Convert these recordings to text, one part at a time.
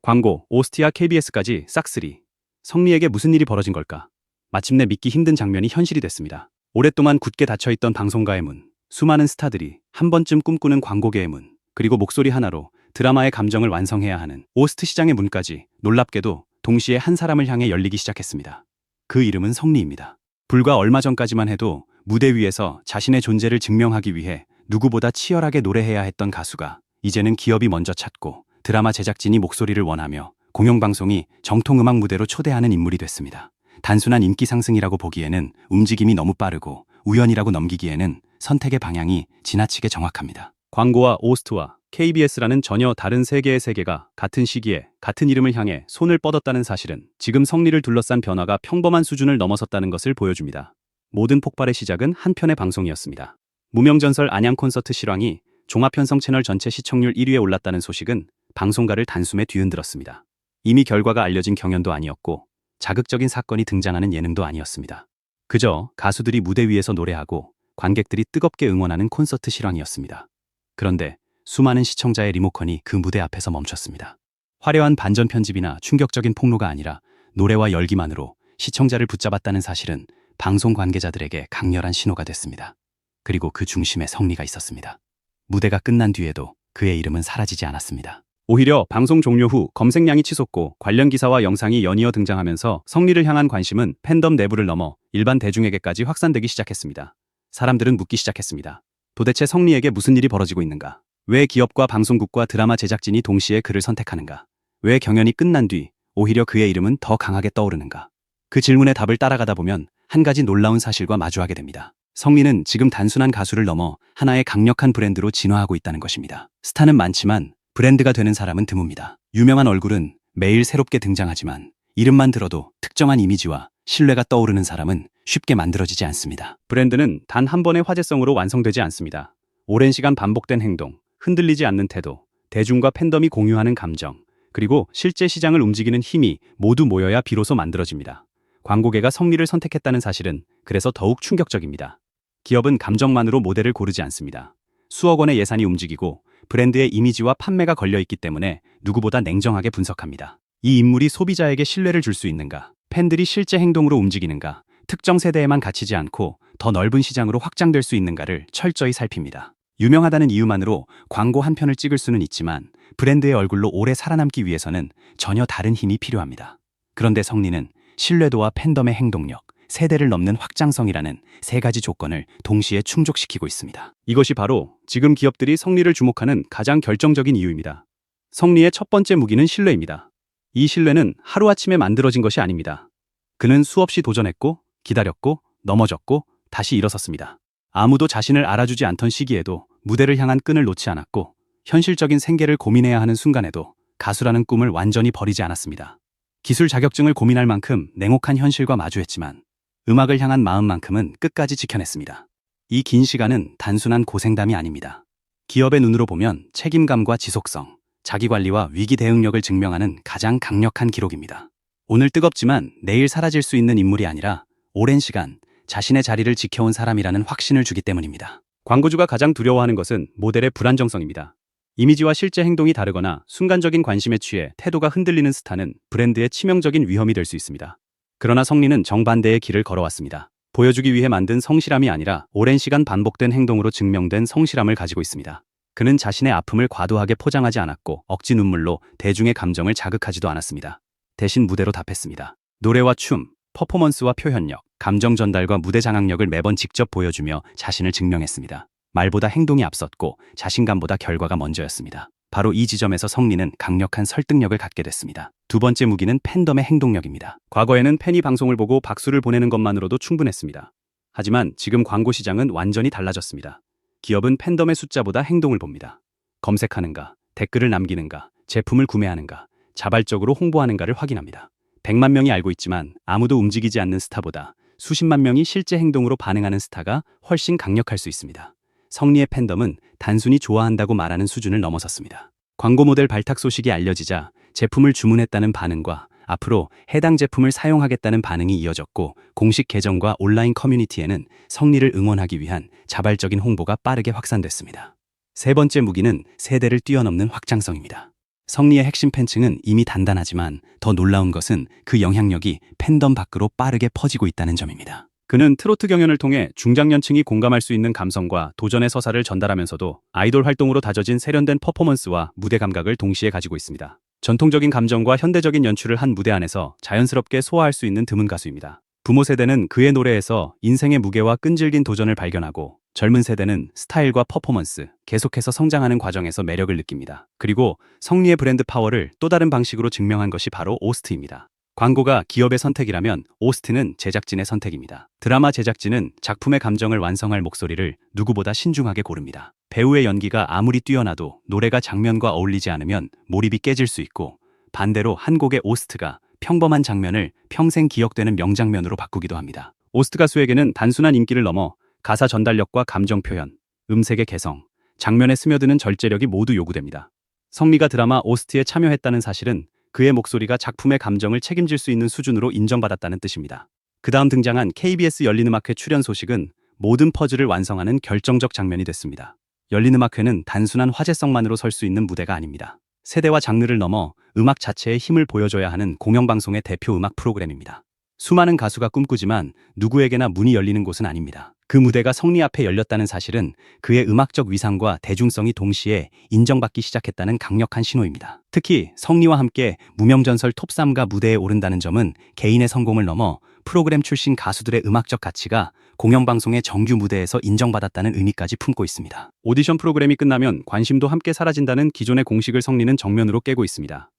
광고, 오스티아 KBS까지 싹쓸이. 성리에게 무슨 일이 벌어진 걸까? 마침내 믿기 힘든 장면이 현실이 됐습니다. 오랫동안 굳게 닫혀있던 방송가의 문, 수많은 스타들이 한 번쯤 꿈꾸는 광고계의 문, 그리고 목소리 하나로 드라마의 감정을 완성해야 하는 오스트 시장의 문까지 놀랍게도 동시에 한 사람을 향해 열리기 시작했습니다. 그 이름은 성리입니다. 불과 얼마 전까지만 해도 무대 위에서 자신의 존재를 증명하기 위해 누구보다 치열하게 노래해야 했던 가수가 이제는 기업이 먼저 찾고 드라마 제작진이 목소리를 원하며 공영방송이 정통음악 무대로 초대하는 인물이 됐습니다. 단순한 인기 상승이라고 보기에는 움직임이 너무 빠르고 우연이라고 넘기기에는 선택의 방향이 지나치게 정확합니다. 광고와 오스트와 KBS라는 전혀 다른 세계의 세계가 같은 시기에 같은 이름을 향해 손을 뻗었다는 사실은 지금 성리를 둘러싼 변화가 평범한 수준을 넘어섰다는 것을 보여줍니다. 모든 폭발의 시작은 한 편의 방송이었습니다. 무명전설 안양 콘서트 실황이 종합편성 채널 전체 시청률 1위에 올랐다는 소식은 방송가를 단숨에 뒤흔들었습니다. 이미 결과가 알려진 경연도 아니었고 자극적인 사건이 등장하는 예능도 아니었습니다. 그저 가수들이 무대 위에서 노래하고 관객들이 뜨겁게 응원하는 콘서트 실황이었습니다. 그런데 수많은 시청자의 리모컨이 그 무대 앞에서 멈췄습니다. 화려한 반전 편집이나 충격적인 폭로가 아니라 노래와 열기만으로 시청자를 붙잡았다는 사실은 방송 관계자들에게 강렬한 신호가 됐습니다. 그리고 그 중심에 성리가 있었습니다. 무대가 끝난 뒤에도 그의 이름은 사라지지 않았습니다. 오히려 방송 종료 후 검색량이 치솟고 관련 기사와 영상이 연이어 등장하면서 성리를 향한 관심은 팬덤 내부를 넘어 일반 대중에게까지 확산되기 시작했습니다. 사람들은 묻기 시작했습니다. 도대체 성리에게 무슨 일이 벌어지고 있는가? 왜 기업과 방송국과 드라마 제작진이 동시에 그를 선택하는가? 왜 경연이 끝난 뒤 오히려 그의 이름은 더 강하게 떠오르는가? 그 질문의 답을 따라가다 보면 한 가지 놀라운 사실과 마주하게 됩니다. 성리는 지금 단순한 가수를 넘어 하나의 강력한 브랜드로 진화하고 있다는 것입니다. 스타는 많지만 브랜드가 되는 사람은 드뭅니다. 유명한 얼굴은 매일 새롭게 등장하지만 이름만 들어도 특정한 이미지와 신뢰가 떠오르는 사람은 쉽게 만들어지지 않습니다. 브랜드는 단 한 번의 화제성으로 완성되지 않습니다. 오랜 시간 반복된 행동, 흔들리지 않는 태도, 대중과 팬덤이 공유하는 감정, 그리고 실제 시장을 움직이는 힘이 모두 모여야 비로소 만들어집니다. 광고계가 성리를 선택했다는 사실은 그래서 더욱 충격적입니다. 기업은 감정만으로 모델을 고르지 않습니다. 수억 원의 예산이 움직이고 브랜드의 이미지와 판매가 걸려있기 때문에 누구보다 냉정하게 분석합니다. 이 인물이 소비자에게 신뢰를 줄 수 있는가? 팬들이 실제 행동으로 움직이는가? 특정 세대에만 갇히지 않고 더 넓은 시장으로 확장될 수 있는가를 철저히 살핍니다. 유명하다는 이유만으로 광고 한 편을 찍을 수는 있지만 브랜드의 얼굴로 오래 살아남기 위해서는 전혀 다른 힘이 필요합니다. 그런데 성리는 신뢰도와 팬덤의 행동력, 세대를 넘는 확장성이라는 세 가지 조건을 동시에 충족시키고 있습니다. 이것이 바로 지금 기업들이 성리를 주목하는 가장 결정적인 이유입니다. 성리의 첫 번째 무기는 신뢰입니다. 이 신뢰는 하루아침에 만들어진 것이 아닙니다. 그는 수없이 도전했고, 기다렸고, 넘어졌고, 다시 일어섰습니다. 아무도 자신을 알아주지 않던 시기에도 무대를 향한 끈을 놓지 않았고, 현실적인 생계를 고민해야 하는 순간에도 가수라는 꿈을 완전히 버리지 않았습니다. 기술 자격증을 고민할 만큼 냉혹한 현실과 마주했지만 음악을 향한 마음만큼은 끝까지 지켜냈습니다. 이 긴 시간은 단순한 고생담이 아닙니다. 기업의 눈으로 보면 책임감과 지속성, 자기관리와 위기 대응력을 증명하는 가장 강력한 기록입니다. 오늘 뜨겁지만 내일 사라질 수 있는 인물이 아니라 오랜 시간 자신의 자리를 지켜온 사람이라는 확신을 주기 때문입니다. 광고주가 가장 두려워하는 것은 모델의 불안정성입니다. 이미지와 실제 행동이 다르거나 순간적인 관심에 취해 태도가 흔들리는 스타는 브랜드의 치명적인 위험이 될 수 있습니다. 그러나 성리는 정반대의 길을 걸어왔습니다. 보여주기 위해 만든 성실함이 아니라 오랜 시간 반복된 행동으로 증명된 성실함을 가지고 있습니다. 그는 자신의 아픔을 과도하게 포장하지 않았고 억지 눈물로 대중의 감정을 자극하지도 않았습니다. 대신 무대로 답했습니다. 노래와 춤, 퍼포먼스와 표현력, 감정 전달과 무대 장악력을 매번 직접 보여주며 자신을 증명했습니다. 말보다 행동이 앞섰고 자신감보다 결과가 먼저였습니다. 바로 이 지점에서 성리는 강력한 설득력을 갖게 됐습니다. 두 번째 무기는 팬덤의 행동력입니다. 과거에는 팬이 방송을 보고 박수를 보내는 것만으로도 충분했습니다. 하지만 지금 광고 시장은 완전히 달라졌습니다. 기업은 팬덤의 숫자보다 행동을 봅니다. 검색하는가, 댓글을 남기는가, 제품을 구매하는가, 자발적으로 홍보하는가를 확인합니다. 100만 명이 알고 있지만 아무도 움직이지 않는 스타보다 수십만 명이 실제 행동으로 반응하는 스타가 훨씬 강력할 수 있습니다. 성리의 팬덤은 단순히 좋아한다고 말하는 수준을 넘어섰습니다. 광고 모델 발탁 소식이 알려지자 제품을 주문했다는 반응과 앞으로 해당 제품을 사용하겠다는 반응이 이어졌고 공식 계정과 온라인 커뮤니티에는 성리를 응원하기 위한 자발적인 홍보가 빠르게 확산됐습니다. 세 번째 무기는 세대를 뛰어넘는 확장성입니다. 성리의 핵심 팬층은 이미 단단하지만 더 놀라운 것은 그 영향력이 팬덤 밖으로 빠르게 퍼지고 있다는 점입니다. 그는 트로트 경연을 통해 중장년층이 공감할 수 있는 감성과 도전의 서사를 전달하면서도 아이돌 활동으로 다져진 세련된 퍼포먼스와 무대 감각을 동시에 가지고 있습니다. 전통적인 감정과 현대적인 연출을 한 무대 안에서 자연스럽게 소화할 수 있는 드문 가수입니다. 부모 세대는 그의 노래에서 인생의 무게와 끈질긴 도전을 발견하고, 젊은 세대는 스타일과 퍼포먼스, 계속해서 성장하는 과정에서 매력을 느낍니다. 그리고 성리의 브랜드 파워를 또 다른 방식으로 증명한 것이 바로 오스트입니다. 광고가 기업의 선택이라면 오스트는 제작진의 선택입니다. 드라마 제작진은 작품의 감정을 완성할 목소리를 누구보다 신중하게 고릅니다. 배우의 연기가 아무리 뛰어나도 노래가 장면과 어울리지 않으면 몰입이 깨질 수 있고, 반대로 한 곡의 오스트가 평범한 장면을 평생 기억되는 명장면으로 바꾸기도 합니다. 오스트 가수에게는 단순한 인기를 넘어 가사 전달력과 감정 표현, 음색의 개성, 장면에 스며드는 절제력이 모두 요구됩니다. 성리가 드라마 오스트에 참여했다는 사실은 그의 목소리가 작품의 감정을 책임질 수 있는 수준으로 인정받았다는 뜻입니다. 그 다음 등장한 KBS 열린음악회 출연 소식은 모든 퍼즐을 완성하는 결정적 장면이 됐습니다. 열린음악회는 단순한 화제성만으로 설 수 있는 무대가 아닙니다. 세대와 장르를 넘어 음악 자체의 힘을 보여줘야 하는 공영방송의 대표 음악 프로그램입니다. 수많은 가수가 꿈꾸지만 누구에게나 문이 열리는 곳은 아닙니다. 그 무대가 성리 앞에 열렸다는 사실은 그의 음악적 위상과 대중성이 동시에 인정받기 시작했다는 강력한 신호입니다. 특히 성리와 함께 무명전설 톱3가 무대에 오른다는 점은 개인의 성공을 넘어 프로그램 출신 가수들의 음악적 가치가 공영방송의 정규 무대에서 인정받았다는 의미까지 품고 있습니다. 오디션 프로그램이 끝나면 관심도 함께 사라진다는 기존의 공식을 성리는 정면으로 깨고 있습니다.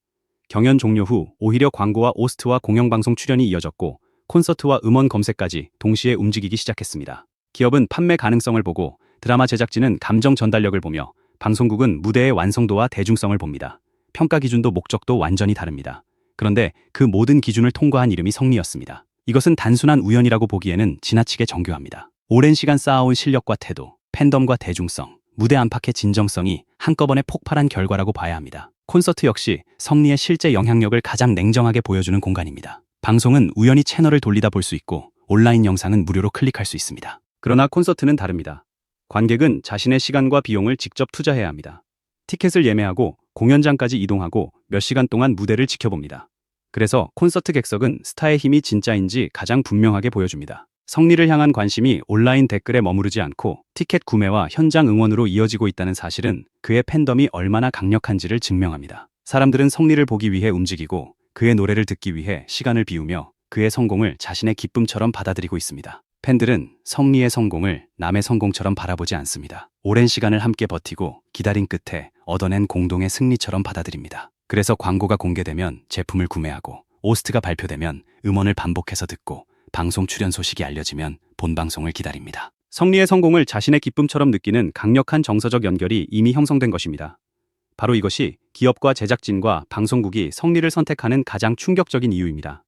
경연 종료 후 오히려 광고와 오스트와 공영방송 출연이 이어졌고, 콘서트와 음원 검색까지 동시에 움직이기 시작했습니다. 기업은 판매 가능성을 보고, 드라마 제작진은 감정 전달력을 보며, 방송국은 무대의 완성도와 대중성을 봅니다. 평가 기준도 목적도 완전히 다릅니다. 그런데 그 모든 기준을 통과한 이름이 성리였습니다. 이것은 단순한 우연이라고 보기에는 지나치게 정교합니다. 오랜 시간 쌓아온 실력과 태도, 팬덤과 대중성, 무대 안팎의 진정성이 한꺼번에 폭발한 결과라고 봐야 합니다. 콘서트 역시 성리의 실제 영향력을 가장 냉정하게 보여주는 공간입니다. 방송은 우연히 채널을 돌리다 볼 수 있고, 온라인 영상은 무료로 클릭할 수 있습니다. 그러나 콘서트는 다릅니다. 관객은 자신의 시간과 비용을 직접 투자해야 합니다. 티켓을 예매하고 공연장까지 이동하고 몇 시간 동안 무대를 지켜봅니다. 그래서 콘서트 객석은 스타의 힘이 진짜인지 가장 분명하게 보여줍니다. 성리를 향한 관심이 온라인 댓글에 머무르지 않고 티켓 구매와 현장 응원으로 이어지고 있다는 사실은 그의 팬덤이 얼마나 강력한지를 증명합니다. 사람들은 성리를 보기 위해 움직이고, 그의 노래를 듣기 위해 시간을 비우며 그의 성공을 자신의 기쁨처럼 받아들이고 있습니다. 팬들은 성리의 성공을 남의 성공처럼 바라보지 않습니다. 오랜 시간을 함께 버티고 기다린 끝에 얻어낸 공동의 승리처럼 받아들입니다. 그래서 광고가 공개되면 제품을 구매하고, 오스트가 발표되면 음원을 반복해서 듣고, 방송 출연 소식이 알려지면 본방송을 기다립니다. 성리의 성공을 자신의 기쁨처럼 느끼는 강력한 정서적 연결이 이미 형성된 것입니다. 바로 이것이 기업과 제작진과 방송국이 성리를 선택하는 가장 충격적인 이유입니다.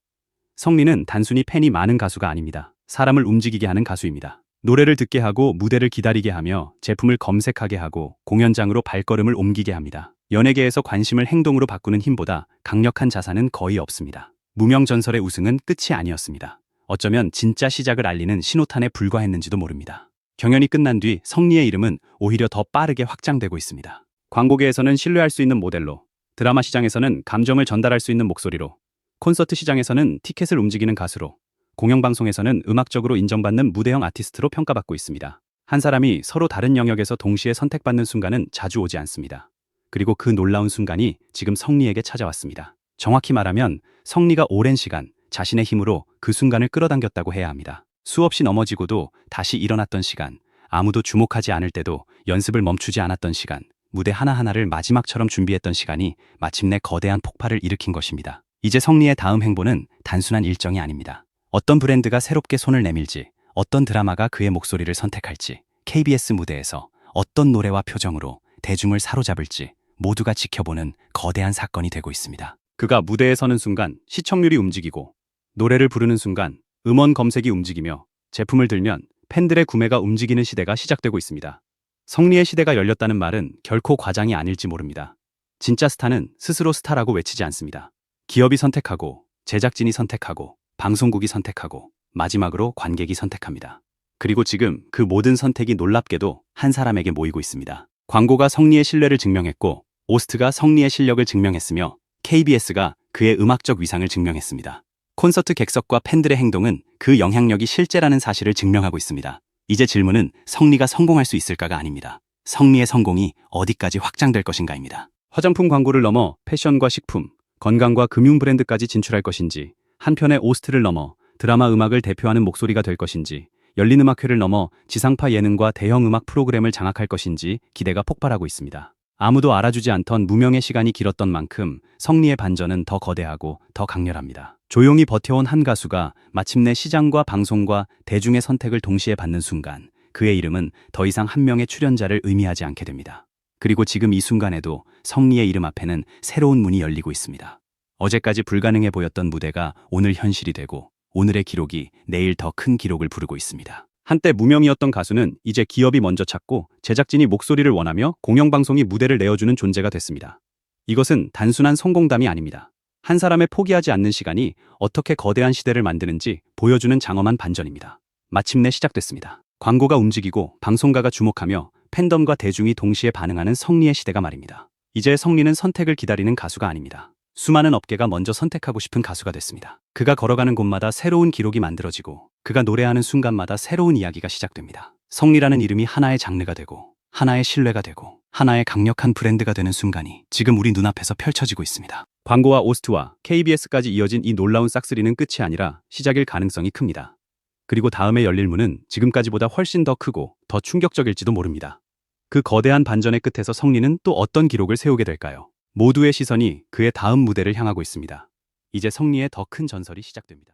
성리는 단순히 팬이 많은 가수가 아닙니다. 사람을 움직이게 하는 가수입니다. 노래를 듣게 하고 무대를 기다리게 하며 제품을 검색하게 하고 공연장으로 발걸음을 옮기게 합니다. 연예계에서 관심을 행동으로 바꾸는 힘보다 강력한 자산은 거의 없습니다. 무명전설의 우승은 끝이 아니었습니다. 어쩌면 진짜 시작을 알리는 신호탄에 불과했는지도 모릅니다. 경연이 끝난 뒤 성리의 이름은 오히려 더 빠르게 확장되고 있습니다. 광고계에서는 신뢰할 수 있는 모델로, 드라마 시장에서는 감정을 전달할 수 있는 목소리로, 콘서트 시장에서는 티켓을 움직이는 가수로, 공영방송에서는 음악적으로 인정받는 무대형 아티스트로 평가받고 있습니다. 한 사람이 서로 다른 영역에서 동시에 선택받는 순간은 자주 오지 않습니다. 그리고 그 놀라운 순간이 지금 성리에게 찾아왔습니다. 정확히 말하면 성리가 오랜 시간 자신의 힘으로 그 순간을 끌어당겼다고 해야 합니다. 수없이 넘어지고도 다시 일어났던 시간, 아무도 주목하지 않을 때도 연습을 멈추지 않았던 시간, 무대 하나하나를 마지막처럼 준비했던 시간이 마침내 거대한 폭발을 일으킨 것입니다. 이제 성리의 다음 행보는 단순한 일정이 아닙니다. 어떤 브랜드가 새롭게 손을 내밀지, 어떤 드라마가 그의 목소리를 선택할지, KBS 무대에서 어떤 노래와 표정으로 대중을 사로잡을지 모두가 지켜보는 거대한 사건이 되고 있습니다. 그가 무대에 서는 순간 시청률이 움직이고, 노래를 부르는 순간 음원 검색이 움직이며, 제품을 들면 팬들의 구매가 움직이는 시대가 시작되고 있습니다. 성리의 시대가 열렸다는 말은 결코 과장이 아닐지 모릅니다. 진짜 스타는 스스로 스타라고 외치지 않습니다. 기업이 선택하고, 제작진이 선택하고, 방송국이 선택하고, 마지막으로 관객이 선택합니다. 그리고 지금 그 모든 선택이 놀랍게도 한 사람에게 모이고 있습니다. 광고가 성리의 신뢰를 증명했고, 오스트가 성리의 실력을 증명했으며 KBS가 그의 음악적 위상을 증명했습니다. 콘서트 객석과 팬들의 행동은 그 영향력이 실제라는 사실을 증명하고 있습니다. 이제 질문은 성리가 성공할 수 있을까가 아닙니다. 성리의 성공이 어디까지 확장될 것인가입니다. 화장품 광고를 넘어 패션과 식품, 건강과 금융 브랜드까지 진출할 것인지, 한편의 오스트를 넘어 드라마 음악을 대표하는 목소리가 될 것인지, 열린 음악회를 넘어 지상파 예능과 대형 음악 프로그램을 장악할 것인지 기대가 폭발하고 있습니다. 아무도 알아주지 않던 무명의 시간이 길었던 만큼 성리의 반전은 더 거대하고 더 강렬합니다. 조용히 버텨온 한 가수가 마침내 시장과 방송과 대중의 선택을 동시에 받는 순간, 그의 이름은 더 이상 한 명의 출연자를 의미하지 않게 됩니다. 그리고 지금 이 순간에도 성리의 이름 앞에는 새로운 문이 열리고 있습니다. 어제까지 불가능해 보였던 무대가 오늘 현실이 되고, 오늘의 기록이 내일 더 큰 기록을 부르고 있습니다. 한때 무명이었던 가수는 이제 기업이 먼저 찾고 제작진이 목소리를 원하며 공영방송이 무대를 내어주는 존재가 됐습니다. 이것은 단순한 성공담이 아닙니다. 한 사람의 포기하지 않는 시간이 어떻게 거대한 시대를 만드는지 보여주는 장엄한 반전입니다. 마침내 시작됐습니다. 광고가 움직이고 방송가가 주목하며 팬덤과 대중이 동시에 반응하는 성리의 시대가 말입니다. 이제 성리는 선택을 기다리는 가수가 아닙니다. 수많은 업계가 먼저 선택하고 싶은 가수가 됐습니다. 그가 걸어가는 곳마다 새로운 기록이 만들어지고, 그가 노래하는 순간마다 새로운 이야기가 시작됩니다. 성리라는 이름이 하나의 장르가 되고, 하나의 신뢰가 되고, 하나의 강력한 브랜드가 되는 순간이 지금 우리 눈앞에서 펼쳐지고 있습니다. 광고와 오스트와 KBS까지 이어진 이 놀라운 싹쓸이는 끝이 아니라 시작일 가능성이 큽니다. 그리고 다음에 열릴 문은 지금까지보다 훨씬 더 크고 더 충격적일지도 모릅니다. 그 거대한 반전의 끝에서 성리는 또 어떤 기록을 세우게 될까요? 모두의 시선이 그의 다음 무대를 향하고 있습니다. 이제 성리의 더 큰 전설이 시작됩니다.